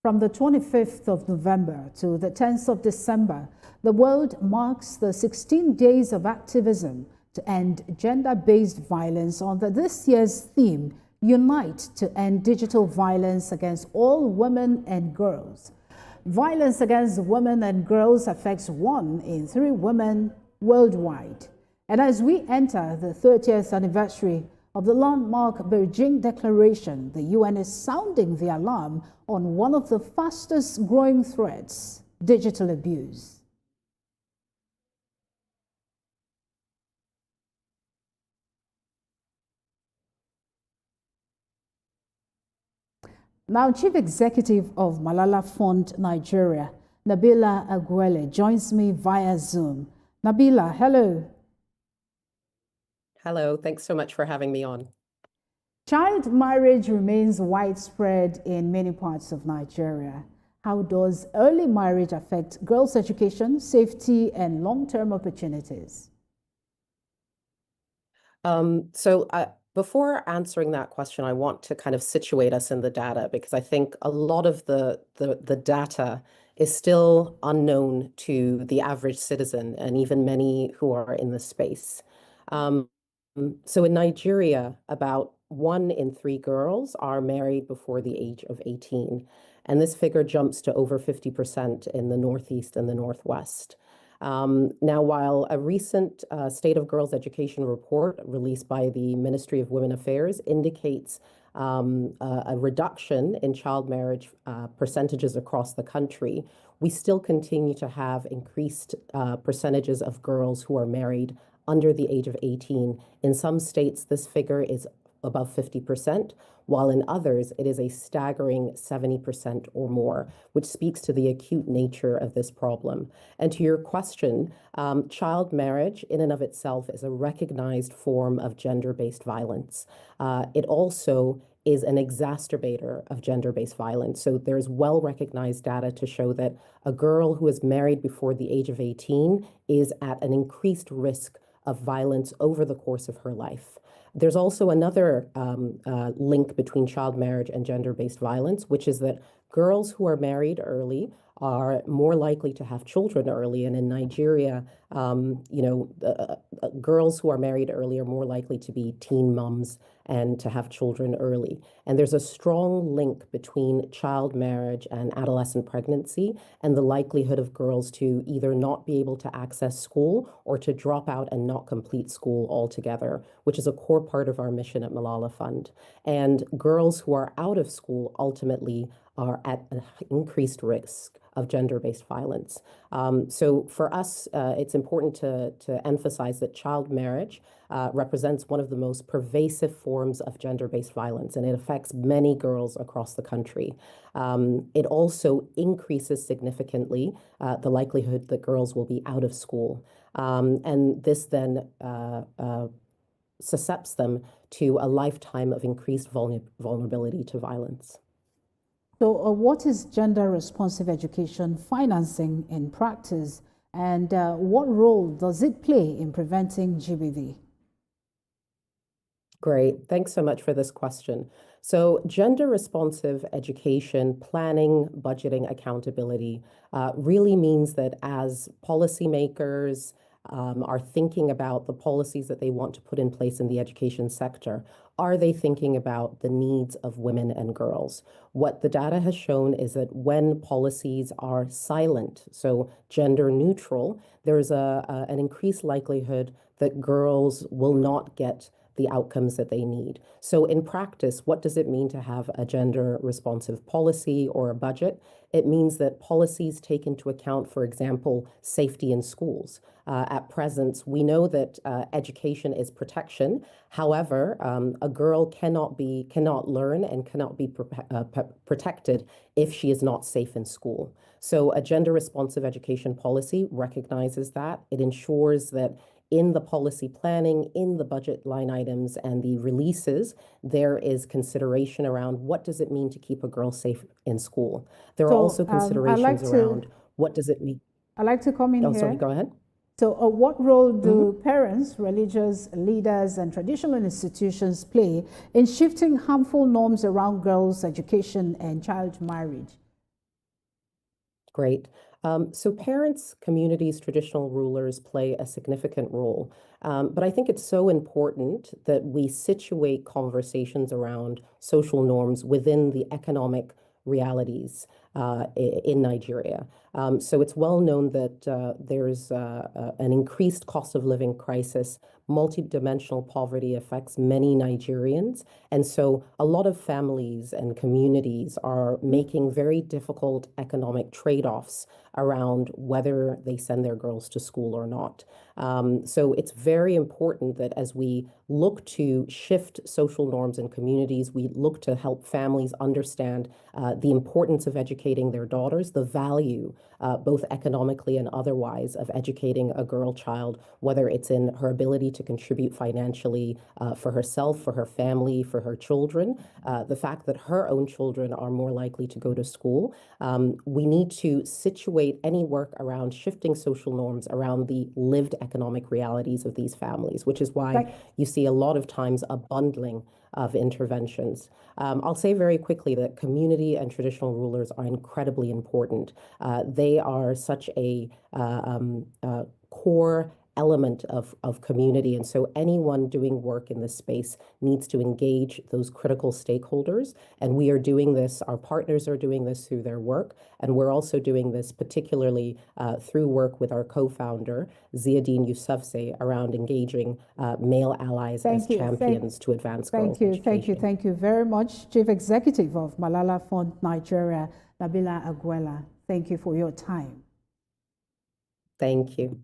From the 25th of November to the 10th of December, the world marks the 16 days of activism to end gender-based violence under this year's theme, Unite to End Digital Violence Against All Women and Girls. Violence against women and girls affects 1 in 3 women worldwide. And as we enter the 30th anniversary of the landmark Beijing Declaration, the UN is sounding the alarm on one of the fastest growing threats, digital abuse. Now, Chief Executive of Malala Fund Nigeria, Nabila Aguele, joins me via Zoom. Nabila, hello. Hello, thanks so much for having me on. Child marriage remains widespread in many parts of Nigeria. How does early marriage affect girls' education, safety, and long-term opportunities? Before answering that question, I want to kind of situate us in the data, because I think a lot of the data is still unknown to the average citizen and even many who are in the space. So in Nigeria, about 1 in 3 girls are married before the age of 18. And this figure jumps to over 50% in the Northeast and the Northwest. Now, while a recent State of Girls' Education report released by the Ministry of Women Affairs indicates a reduction in child marriage percentages across the country, we still continue to have increased percentages of girls who are married under the age of 18. In some states, this figure is above 50%, while in others, it is a staggering 70% or more, which speaks to the acute nature of this problem. And to your question, child marriage in and of itself is a recognized form of gender-based violence. It also is an exacerbator of gender-based violence. So there's well-recognized data to show that a girl who is married before the age of 18 is at an increased risk of violence over the course of her life. There's also another link between child marriage and gender-based violence, which is that girls who are married early are more likely to have children early. And in Nigeria, girls who are married early are more likely to be teen moms and to have children early. And there's a strong link between child marriage and adolescent pregnancy and the likelihood of girls to either not be able to access school or to drop out and not complete school altogether, which is a core part of our mission at Malala Fund. And girls who are out of school ultimately are at an increased risk of gender-based violence. So for us, it's important to emphasize that child marriage represents one of the most pervasive forms of gender-based violence, and it affects many girls across the country. It also increases significantly the likelihood that girls will be out of school. And this then suscepts them to a lifetime of increased vulnerability to violence. So what is gender-responsive education financing in practice, and what role does it play in preventing GBV? Great. Thanks so much for this question. So gender-responsive education, planning, budgeting, accountability really means that as policymakers are thinking about the policies that they want to put in place in the education sector, are they thinking about the needs of women and girls? What the data has shown is that when policies are silent, so gender neutral, there's an increased likelihood that girls will not get the outcomes that they need. So in practice, what does it mean to have a gender responsive policy or a budget? It means that policies take into account, for example, safety in schools. At present, we know that education is protection. However, a girl cannot learn and cannot be protected if she is not safe in school. So a gender responsive education policy recognizes that. It ensures that in the policy planning, in the budget line items and the releases, there is consideration around what does it mean to keep a girl safe in school. There are also considerations around what does it mean. I'd like to come in here. Oh, sorry, go ahead. So what role do parents, religious leaders, and traditional institutions play in shifting harmful norms around girls' education and child marriage? Great. So parents, communities, traditional rulers play a significant role. But I think it's so important that we situate conversations around social norms within the economic realities in Nigeria. So it's well known that there's an increased cost of living crisis. Multidimensional poverty affects many Nigerians. And so a lot of families and communities are making very difficult economic trade-offs around whether they send their girls to school or not. So it's very important that as we look to shift social norms in communities, we look to help families understand the importance of educating their daughters, the value, both economically and otherwise, of educating a girl child, whether it's in her ability to contribute financially for herself, for her family, for her children, the fact that her own children are more likely to go to school. We need to situate any work around shifting social norms around the lived economic realities of these families, which is why you see a lot of times a bundling of interventions. I'll say very quickly that community and traditional rulers are incredibly important. They are such a core element of community. And so anyone doing work in this space needs to engage those critical stakeholders. And we are doing this, our partners are doing this through their work. And we're also doing this particularly through work with our co-founder, Ziadine Yousafzai, around engaging male allies as champions to advance girls' education. Thank you very much. Chief Executive of Malala Fund Nigeria, Nabila Aguela. Thank you for your time. Thank you.